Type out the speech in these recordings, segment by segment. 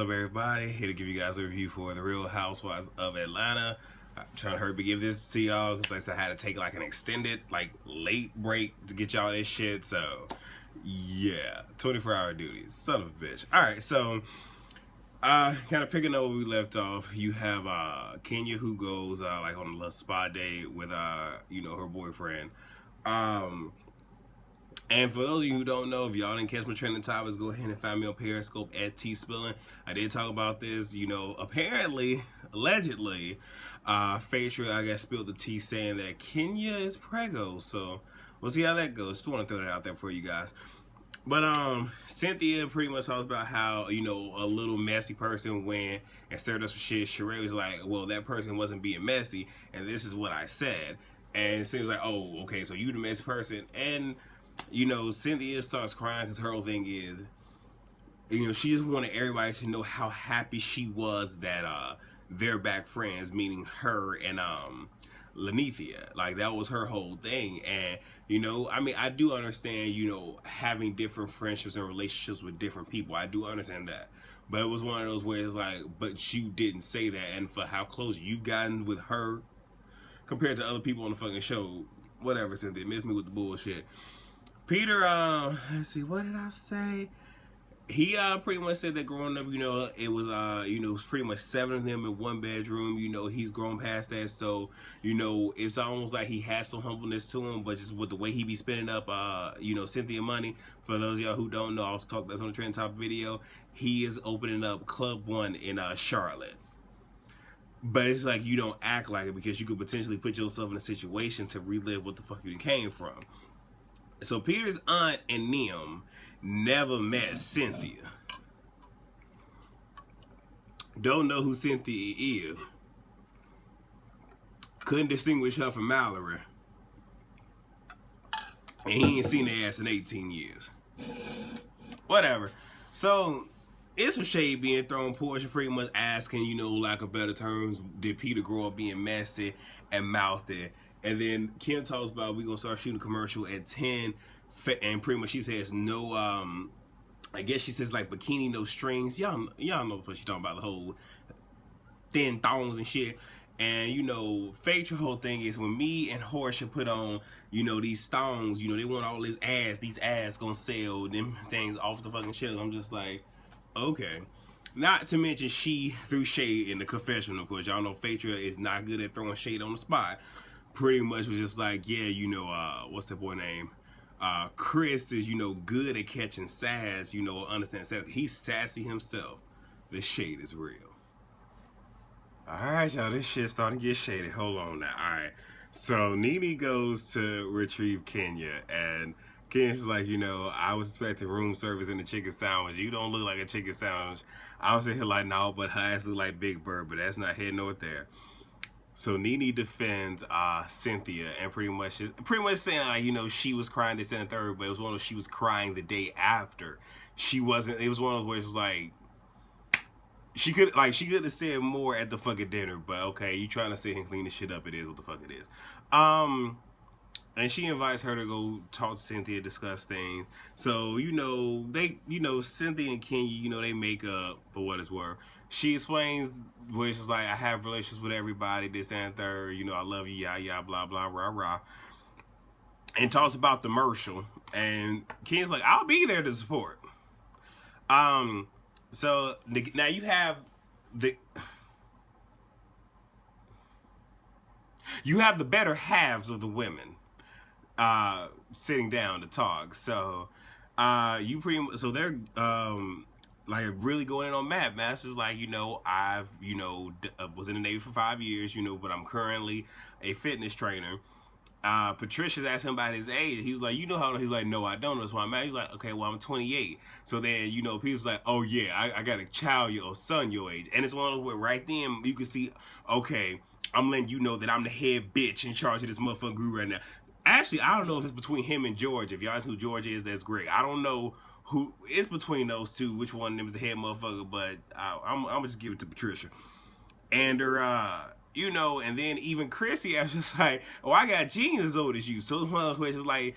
up, everybody? Here to give you guys a review for the Real Housewives of Atlanta. I'm trying to hurry to give this to y'all because I had to take like an extended, late break to get y'all this shit. So, yeah, 24-hour duties. Son of a bitch. All right, so kind of picking up where we left off. You have Kenya who goes on a little spa date with her boyfriend. And for those of you who don't know, if y'all didn't catch my trending topics, go ahead and find me on Periscope at T-Spilling. I did talk about this, apparently, allegedly, Phaedra, I guess, spilled the tea saying that Kenya is preggo. So we'll see how that goes. Just want to throw that out there for you guys. But Cynthia pretty much talks about how, a little messy person went and stirred up some shit. Sheree was like, well, that person wasn't being messy, and this is what I said. And it seems like, oh, okay, so you the messy person. And Cynthia starts crying because her whole thing is, she just wanted everybody to know how happy she was that they're back friends, meaning her and Lanithia. Like, that was her whole thing. And, I do understand, having different friendships and relationships with different people. I do understand that. But it was one of those where it's like, but you didn't say that. And for how close you've gotten with her compared to other people on the fucking show, whatever, Cynthia, miss me with the bullshit. Peter, let's see, what did I say? He pretty much said that growing up, it was it was pretty much 7 of them in one bedroom. He's grown past that, so it's almost like he has some humbleness to him, but just with the way he be spending up Cynthia money. For those of y'all who don't know, I also talked about this on the Trend Top video. He is opening up Club One in Charlotte. But it's like you don't act like it because you could potentially put yourself in a situation to relive what the fuck you came from. So Peter's aunt and them never met Cynthia. Don't know who Cynthia is. Couldn't distinguish her from Mallory. And he ain't seen their ass in 18 years. Whatever. So, it's some shade being thrown. Portia pretty much asking, lack of better terms, did Peter grow up being messy and mouthy? And then Kim talks about we gonna start shooting a commercial at 10, and pretty much she says no. I guess she says like bikini, no strings. Y'all know what she's talking about, the whole thin thongs and shit. And Phaedra whole thing is when me and Horsha put on these thongs, they want all this ass. These ass gonna sell them things off the fucking shelf. I'm just like, okay. Not to mention she threw shade in the confessional. Of course, y'all know Phaedra is not good at throwing shade on the spot. Pretty much was just like, yeah, what's that boy name? Chris is, good at catching sass, understand sass. He's sassy himself. The shade is real. Alright, y'all, this shit's starting to get shady. Hold on now. Alright. So Nene goes to retrieve Kenya, and Kenya's like, I was expecting room service in the chicken sandwich. You don't look like a chicken sandwich. I was sitting here like, no, but her ass look like Big Bird, but that's not here nor there. So Nene defends Cynthia and pretty much saying like, she was crying this and the third, but it was one of those she was crying the day after. She wasn't. It was one of those where it was like she could have said more at the fucking dinner, but okay, you trying to sit here and clean this shit up. It is what the fuck it is. And she invites her to go talk to Cynthia, discuss things. So, Cynthia and Kenya, they make up for what it's worth. She explains, where she's like, I have relations with everybody, this and third, I love you, yeah, blah, blah, rah, rah. And talks about the commercial. And Kenya's like, I'll be there to support. So, now you have the better halves of the women sitting down to talk. So they're really going in on Matt. Matt's just like, I've was in the Navy for 5 years, but I'm currently a fitness trainer. Patricia's asked him about his age. He was like, how old? He's like, no, I don't know. That's why I'm at. He's like, okay, well, I'm 28. So then, people's like, oh yeah, I got a child or son your age. And it's one of those where right then you can see, okay, I'm letting you know that I'm the head bitch in charge of this motherfucking group right now. Actually, I don't know if it's between him and George. If y'all ask who George is, that's great. I don't know who it's between those two, which one of them is the head motherfucker, but I'm gonna just give it to Patricia. And and then even Chrissy, I was just like, oh, I got jeans as old as you. So it's one of those questions like,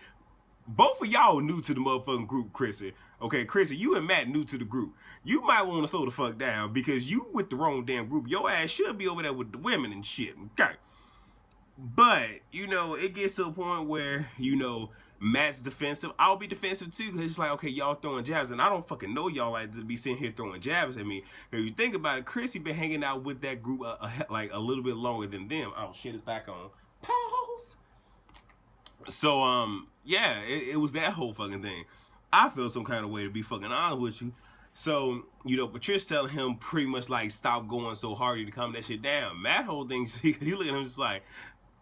both of y'all new to the motherfucking group, Chrissy. Okay, Chrissy, you and Matt new to the group. You might want to slow the fuck down because you with the wrong damn group. Your ass should be over there with the women and shit. Okay. But, you know, it gets to a point where, you know, Matt's defensive. I'll be defensive too, because it's like, okay, y'all throwing jabs, and I don't fucking know y'all like to be sitting here throwing jabs at me. If you think about it, Chrissy been hanging out with that group like a little bit longer than them. Oh shit, it's back on. Pause. So yeah, it was that whole fucking thing. I feel some kind of way, to be fucking honest with you. So, you know, Patricia telling him pretty much like, stop going so hard to calm that shit down. Matt whole thing, he look at him just like,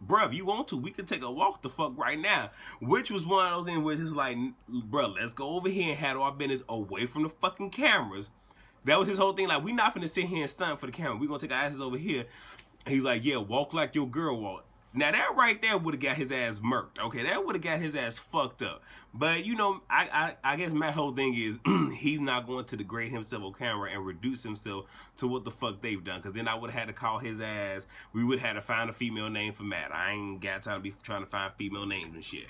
bruh, if you want to, we can take a walk the fuck right now. Which was one of those in which it's like, bruh, let's go over here and handle our business away from the fucking cameras. That was his whole thing. Like, we not finna sit here and stunt for the camera. We gonna take our asses over here. He's like, yeah, walk like your girl walk. Now that right there would have got his ass murked. Okay, that would have got his ass fucked up. But you know, I guess Matt's whole thing is he's not going to degrade himself on camera and reduce himself to what the fuck they've done. Because then I would have had to call his ass. We would have had to find a female name for Matt. I ain't got time to be trying to find female names and shit.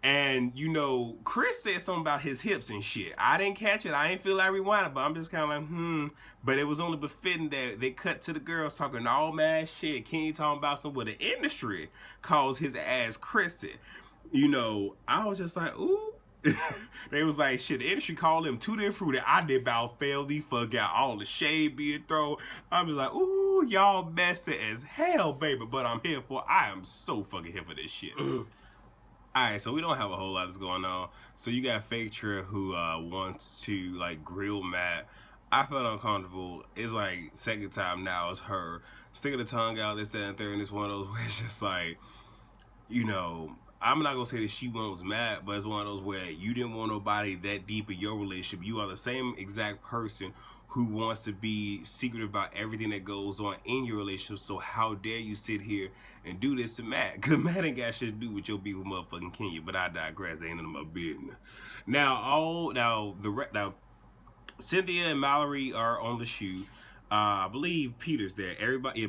And, you know, Chris said something about his hips and shit. I didn't catch it. I ain't feel like rewinding, but I'm just kind of like, But it was only befitting that they cut to the girls talking all mad shit. Kenny talking about some what the industry calls his ass Chrissy. You know, I was just like, ooh. They was like, shit, the industry called him too damn fruity. I did about fail the fuck out. All the shade being thrown. I was like, ooh, y'all messy as hell, baby. But I'm here for, I am so fucking here for this shit. Alright, so we don't have a whole lot that's going on. So you got Fake Trill who wants to like grill Matt. I felt uncomfortable. It's like second time now it's her sticking the tongue out, this, that, and third, and it's one of those where it's just like, you know, I'm not gonna say that she wants Matt, but it's one of those where you didn't want nobody that deep in your relationship. You are the same exact person who wants to be secretive about everything that goes on in your relationship. So how dare you sit here and do this to Matt? Because Matt ain't got shit to do with your beef with motherfucking Kenya. But I digress. They ain't none of my business. Now Cynthia and Mallory are on the shoot. I believe Peter's there.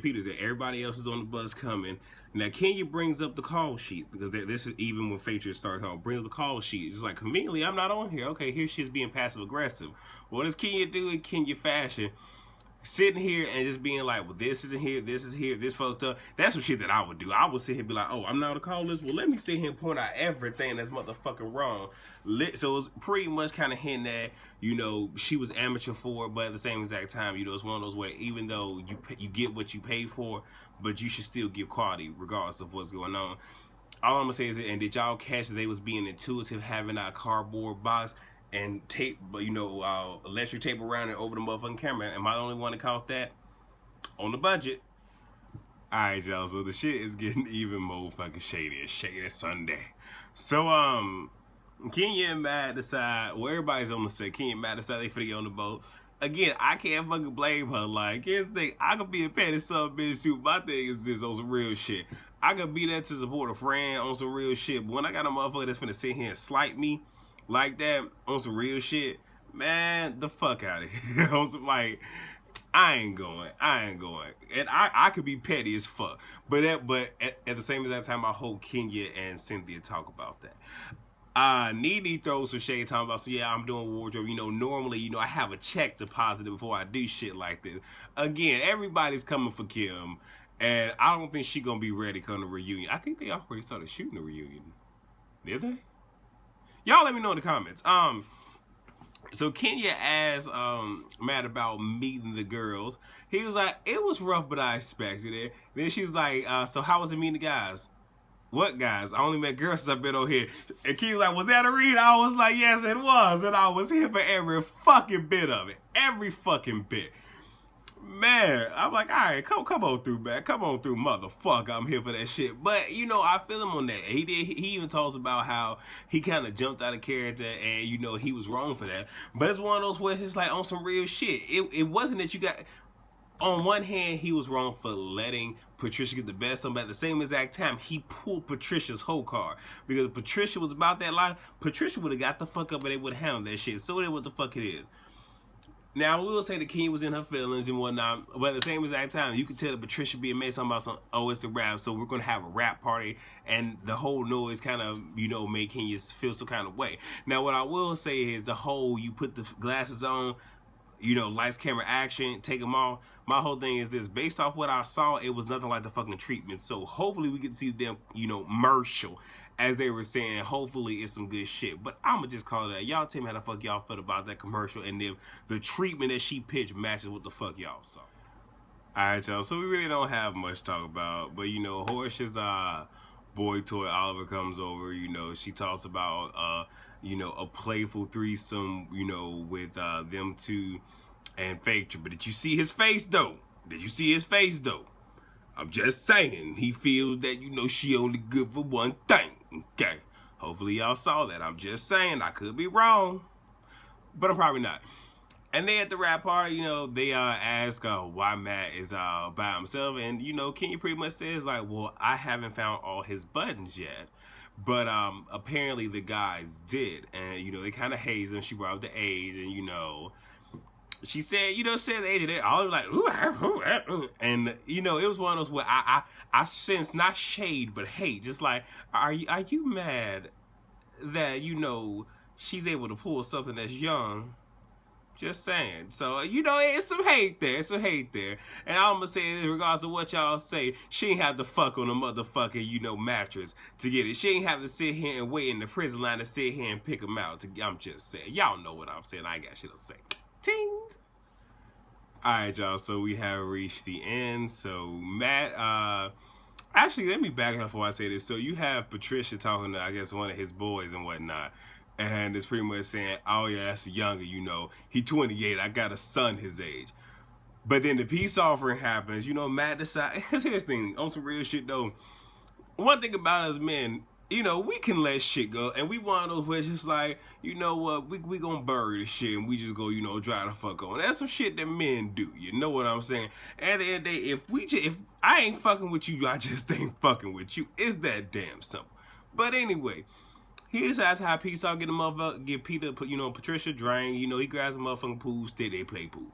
Peter's there. Everybody else is on the bus coming. Now Kenya brings up the call sheet because this is even when Fatriot starts on. Bring up the call sheet. It's like, conveniently, I'm not on here. Okay, here she's being passive aggressive. What does Kenya do in Kenya fashion? Sitting here and just being like, well, this isn't here, this is here, this fucked up. That's some shit that I would do. I would sit here and be like, oh, I'm not on the call list. Well, let me sit here and point out everything that's motherfucking wrong. So it's pretty much kind of hinting that, you know, she was amateur for it, but at the same exact time, you know, it's one of those where even though you get what you pay for, but you should still give quality regardless of what's going on. All I'm gonna say is that, and did y'all catch that they was being intuitive having a cardboard box and tape, you know, electric tape around it over the motherfucking camera? Am I the only one that caught that? On the budget. Alright, y'all, so the shit is getting even more fucking shady. It's shady Sunday. So, Kenya and Matt decide, well, everybody's on the set. Kenya and Matt decide they finna get on the boat. Again, I can't fucking blame her. Like, here's the thing, I could be a petty son bitch too. My thing is this on some real shit. I could be there to support a friend on some real shit, but when I got a motherfucker that's finna sit here and slight me like that on some real shit, man, the fuck out of here. On some, like, I ain't going. And I could be petty as fuck. But at the same exact time, I hope Kenya and Cynthia talk about that. Nene throws some shade talking about, so yeah, I'm doing wardrobe. You know, normally, you know, I have a check deposited before I do shit like this. Again, everybody's coming for Kim, and I don't think she gonna be ready to come to reunion. I think they already started shooting the reunion. Did they? Y'all let me know in the comments. So Kenya asked Matt about meeting the girls. He was like, it was rough, but I expected it. Then she was like, so how was it meeting the guys? What guys? I only met girls since I've been on here. And Kenya was like, was that a read? I was like, yes, it was. And I was here for every fucking bit of it. Every fucking bit. Man, I'm like, all right, come on through, man. Come on through, motherfucker. I'm here for that shit. But, you know, I feel him on that. He even talks about how he kind of jumped out of character and, you know, he was wrong for that. But it's one of those where it's just like on some real shit. It wasn't that you got... On one hand, he was wrong for letting Patricia get the best of him, but at the same exact time, he pulled Patricia's whole card. Because if Patricia was about that line, Patricia would have got the fuck up and they would have handled that shit. So it is what the fuck it is. Now, we will say the king was in her feelings and whatnot, but at the same exact time, you could tell that Patricia being made something about some, oh, it's a rap, so we're going to have a rap party, and the whole noise kind of, you know, make Kenya feel some kind of way. Now, what I will say is the whole, you put the glasses on, you know, lights, camera, action, take them off. My whole thing is this: based off what I saw, it was nothing like the fucking treatment. So hopefully we get to see them, you know, commercial, as they were saying. Hopefully it's some good shit. But I'ma just call it that. Y'all tell me how the fuck y'all felt about that commercial, and if the treatment that she pitched matches what the fuck y'all saw. Alright, y'all, so we really don't have much to talk about, but you know, Horsh's boy toy Oliver comes over. You know, she talks about you know, a playful threesome, you know, with them two and Phaedra. But did you see his face though? Did you see his face though? I'm just saying, he feels that, you know, she only good for one thing. Okay, hopefully y'all saw that. I'm just saying, I could be wrong, but I'm probably not. And they at the rap party, you know, they ask why Matt is by himself, and you know, Kenya pretty much says like, well, I haven't found all his buttons yet, but apparently the guys did, and you know, they kind of haze him. She brought up the age, and you know, she said, you know, said the age, and they all like, ooh, and you know, it was one of those where I sense not shade but hate, just like, are you mad that, you know, she's able to pull something that's young? Just saying. So, you know, it's some hate there. It's some hate there. And I'm going to say, in regards to what y'all say, she ain't have to fuck on a motherfucking, you know, mattress to get it. She ain't have to sit here and wait in the prison line to sit here and pick them out. I'm just saying. Y'all know what I'm saying. I ain't got shit to say. Ting. Alright, y'all. So, we have reached the end. So, Matt, actually, let me back up before I say this. So, you have Patricia talking to, I guess, one of his boys and whatnot. And it's pretty much saying, oh yeah, that's younger, you know. He 28, I got a son his age. But then the peace offering happens, you know, Matt decides, because here's the thing, on some real shit though, one thing about us men, you know, we can let shit go, and we one of those where it's just like, you know what, we gonna bury the shit, and we just go, you know, dry the fuck on. That's some shit that men do, you know what I'm saying? At the end of the day, if I ain't fucking with you, I just ain't fucking with you. It's that damn simple. But anyway, he decides how peace out, get the motherfucker, get Peter, you know, Patricia drain, you know, he grabs a motherfucking pool stick, they play pool.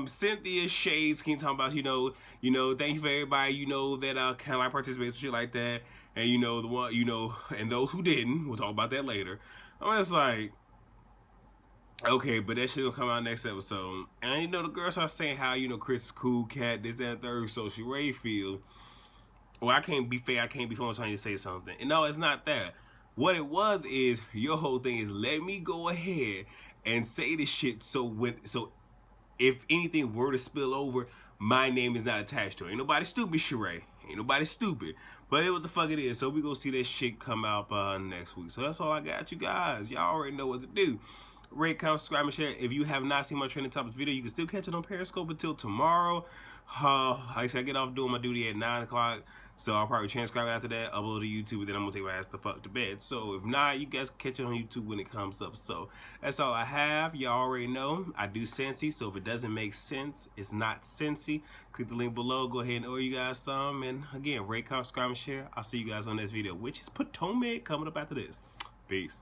Cynthia Shades can talk about, you know, thank you for everybody, you know, that kind of like participates, shit like that. And you know, the one, you know, and those who didn't, we'll talk about that later. I'm just like, okay, but that shit will come out next episode. And you know, the girls are saying how, you know, Chris is cool cat, this, that, and third, so she ready feel. Well, I can't be fair, I can't be phone to say something. And no, it's not that. What it was is, your whole thing is, let me go ahead and say this shit so if anything were to spill over, my name is not attached to it. Ain't nobody stupid, Sheree. Ain't nobody stupid. But it what the fuck it is. So we gonna see that shit come out next week. So that's all I got, you guys. Y'all already know what to do. Rate, comment, subscribe, and share. If you have not seen my trending topics video, you can still catch it on Periscope until tomorrow. Like I said, I get off doing my duty at 9 o'clock. So I'll probably transcribe it after that, upload to YouTube, and then I'm gonna take my ass the fuck to bed. So if not, you guys can catch it on YouTube when it comes up. So that's all I have. Y'all already know I do Scentsy, so if it doesn't make sense, it's not Scentsy. Click the link below, go ahead and order you guys some. And again, rate, comment, subscribe, and share. I'll see you guys on this video, which is Potomac, coming up after this. Peace.